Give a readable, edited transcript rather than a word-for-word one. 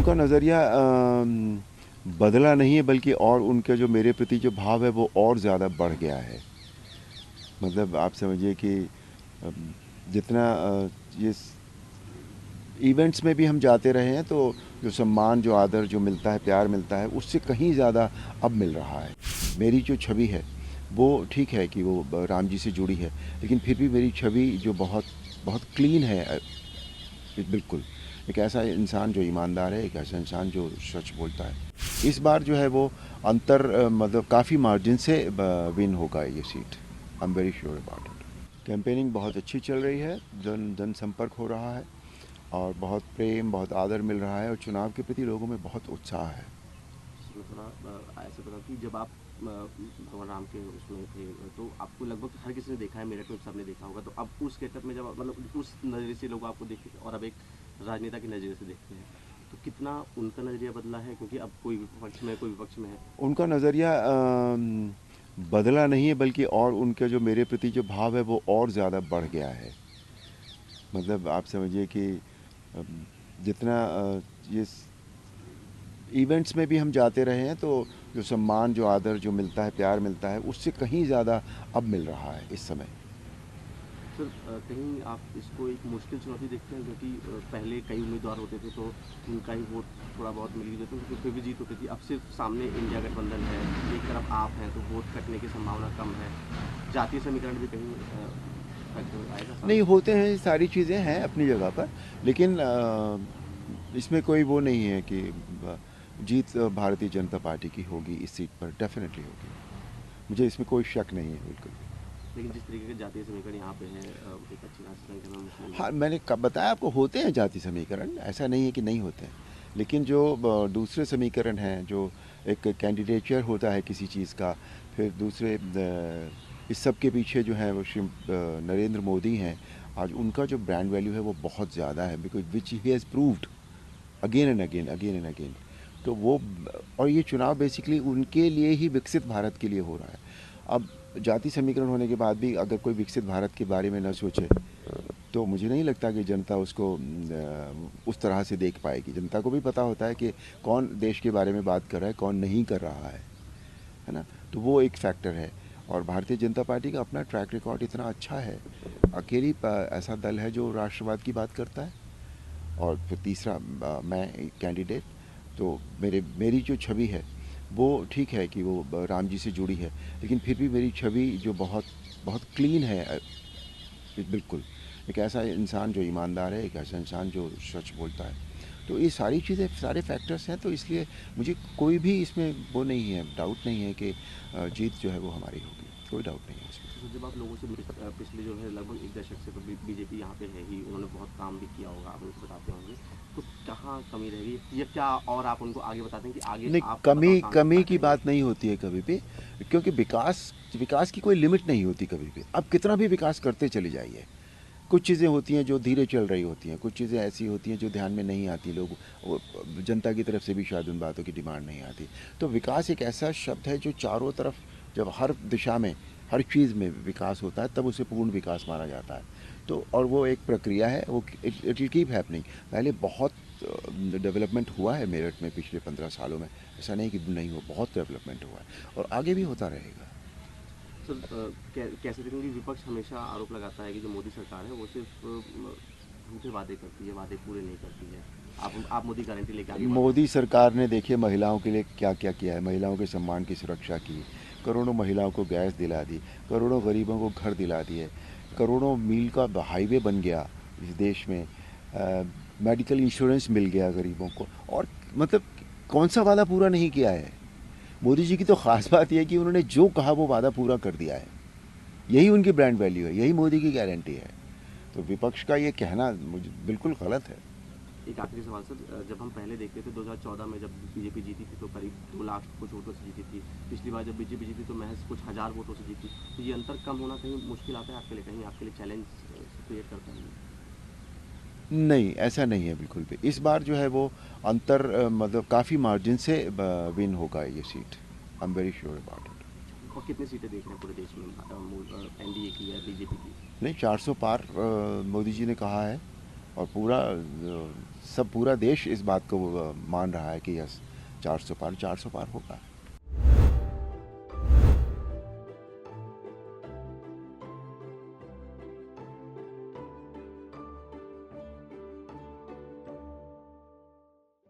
उनका नज़रिया बदला नहीं है, बल्कि और उनके जो मेरे प्रति जो भाव है वो और ज़्यादा बढ़ गया है। मतलब आप समझिए कि अम, जितना ये इवेंट्स में भी हम जाते रहे हैं, तो जो सम्मान, जो आदर, जो मिलता है, प्यार मिलता है, उससे कहीं ज़्यादा अब मिल रहा है। मेरी जो छवि है वो ठीक है कि वो राम जी से जुड़ी है, लेकिन फिर भी मेरी छवि जो बहुत बहुत क्लीन है। बिल्कुल एक ऐसा इंसान जो ईमानदार है, एक ऐसा इंसान जो सच बोलता है। इस बार जो है वो अंतर मतलब काफ़ी मार्जिन से विन होगा ये seat. I am very sure about it. Campaigning बहुत अच्छी चल रही है, जनसंपर्क हो रहा है और बहुत प्रेम, बहुत आदर मिल रहा है और चुनाव के प्रति लोगों में बहुत उत्साह है। मैं थोड़ा ऐसे बताऊँ कि जब आप भगवान राम के उसमें थे, तो आपको लगभग हर किसी ने देखा है, मेरठ में सबने देखा होगा। तो अब उस गेटअप में जब मतलब उस नज़रिए से लोग आपको देखते थे और अब एक राजनेता के नज़रिए से देखते हैं, तो कितना उनका नज़रिया बदला है? क्योंकि अब कोई विपक्ष में है, कोई विपक्ष में है। उनका नज़रिया बदला नहीं है, बल्कि और उनके जो मेरे प्रति जो भाव है वो और ज़्यादा बढ़ गया है। मतलब आप समझिए कि अम, जितना ये इवेंट्स में भी हम जाते रहे हैं, तो जो सम्मान, जो आदर, जो मिलता है, प्यार मिलता है, उससे कहीं ज़्यादा अब मिल रहा है इस समय। सर, कहीं आप इसको एक मुश्किल चुनौती देखते हैं? क्योंकि पहले कई उम्मीदवार होते थे तो उनका ही वोट थोड़ा बहुत मिल ही जाता था, तो फिर भी जीत होती थी। अब सिर्फ सामने इंडिया गठबंधन है, एक तरफ आप हैं, तो वोट कटने की संभावना कम है। जातीय समीकरण भी कहीं फैक्टर आएगा नहीं, सामने? होते हैं, सारी चीज़ें हैं अपनी जगह पर, लेकिन इसमें कोई वो नहीं है कि जीत भारतीय जनता पार्टी की होगी इस सीट पर, डेफिनेटली होगी। मुझे इसमें कोई शक नहीं है बिल्कुल भी। लेकिन जिस तरीके के जातीय समीकरण यहाँ पे है, एक अच्छी खासी संख्या में मुस्लिम हाँ, हैं। मैंने कब बताया आपको, होते हैं जाति समीकरण, ऐसा नहीं है कि नहीं होते हैं। लेकिन जो दूसरे समीकरण हैं, जो एक कैंडिडेचर होता है किसी चीज़ का, फिर दूसरे इस सब के पीछे जो है वो श्री नरेंद्र मोदी हैं। आज उनका जो ब्रांड वैल्यू है वो बहुत ज़्यादा है, because which he has proved again and again, again and again. तो वो, और ये चुनाव बेसिकली उनके लिए ही, विकसित भारत के लिए हो रहा है। अब जाति समीकरण होने के बाद भी अगर कोई विकसित भारत के बारे में न सोचे, तो मुझे नहीं लगता कि जनता उसको उस तरह से देख पाएगी। जनता को भी पता होता है कि कौन देश के बारे में बात कर रहा है, कौन नहीं कर रहा है ना। तो वो एक फैक्टर है। और भारतीय जनता पार्टी का अपना ट्रैक रिकॉर्ड इतना अच्छा है, अकेली ऐसा दल है जो राष्ट्रवाद की बात करता है। और फिर तीसरा मैं कैंडिडेट, तो मेरी जो छवि है वो ठीक है कि वो राम जी से जुड़ी है, लेकिन फिर भी मेरी छवि जो बहुत बहुत क्लीन है। बिल्कुल एक ऐसा इंसान जो ईमानदार है, एक ऐसा इंसान जो सच बोलता है। तो ये सारी चीज़ें, सारे फैक्टर्स हैं, तो इसलिए मुझे कोई भी इसमें वो नहीं है, डाउट नहीं है कि जीत जो है वो हमारी होगी, कोई डाउट नहीं है इसमें। तो जब आप लोगों से पिछले जो है लगभग एक दशक से तो बीजेपी यहाँ पे है ही, उन्होंने बहुत काम भी किया होगा, आप उनको बताते होंगे। तो कहाँ कमी रहेगी या क्या और आप उनको आगे बताते हैं कि आगे नहीं, आप बताओ कमी काम किस कमी तरह की करेंगे? बात नहीं होती है कभी भी, क्योंकि विकास विकास की कोई लिमिट नहीं होती कभी भी। आप कितना भी विकास करते चले जाइए, कुछ चीज़ें होती हैं जो धीरे चल रही होती हैं, कुछ चीज़ें ऐसी होती हैं जो ध्यान में नहीं आती, लोग जनता की तरफ से भी शायद उन बातों की डिमांड नहीं आती। तो विकास एक ऐसा शब्द है जो चारों तरफ, जब हर दिशा में, हर चीज़ में विकास होता है, तब उसे पूर्ण विकास माना जाता है। तो और वो एक प्रक्रिया है, वो इट विल कीप हैपनिंग। पहले बहुत डेवलपमेंट हुआ है मेरठ में पिछले 15 सालों में, ऐसा नहीं कि नहीं हुआ, बहुत डेवलपमेंट हुआ है और आगे भी होता रहेगा। सर, कैसे देखेंगे? विपक्ष हमेशा आरोप लगाता है कि जो मोदी सरकार है वो सिर्फ झूठे वादे करती है, वादे पूरे नहीं करती है। आप मोदी गारंटी लेके आगे बढ़ रहे मोदी हैं। सरकार ने देखिए महिलाओं के लिए क्या क्या किया है, महिलाओं के सम्मान की सुरक्षा की, करोड़ों महिलाओं को गैस दिला दी, करोड़ों गरीबों को घर दिला दिए, करोड़ों मील का हाईवे बन गया इस देश में, मेडिकल इंश्योरेंस मिल गया गरीबों को। और मतलब कौन सा वादा पूरा नहीं किया है। मोदी जी की तो ख़ास बात यह है कि उन्होंने जो कहा वो वादा पूरा कर दिया है। यही उनकी ब्रांड वैल्यू है, यही मोदी की गारंटी है। तो विपक्ष का ये कहना मुझे बिल्कुल गलत है। एक आखिरी सवाल सर, जब हम पहले देखते थे 2014 में जब बीजेपी जीती थी तो करीब 2 लाख कुछ वोटों से जीती थी। पिछली बार जब बीजेपी जीती तो महज कुछ हज़ार वोटों से जीती। तो ये अंतर कम होना कहीं मुश्किल आता है आपके लिए, कहीं आपके लिए चैलेंज क्रिएट करता है ये? नहीं, ऐसा नहीं है बिल्कुल भी। इस बार जो है वो अंतर मतलब काफ़ी मार्जिन से विन होगा ये seat. I am very sure about it. और कितनी सीटें देख रहे हैं पूरे देश में, एनडीए की या बीजेपी की? नहीं, 400 पार मोदी जी ने कहा है। और पूरा सब पूरा देश इस बात को मान रहा है कि यस 400 पार होगा।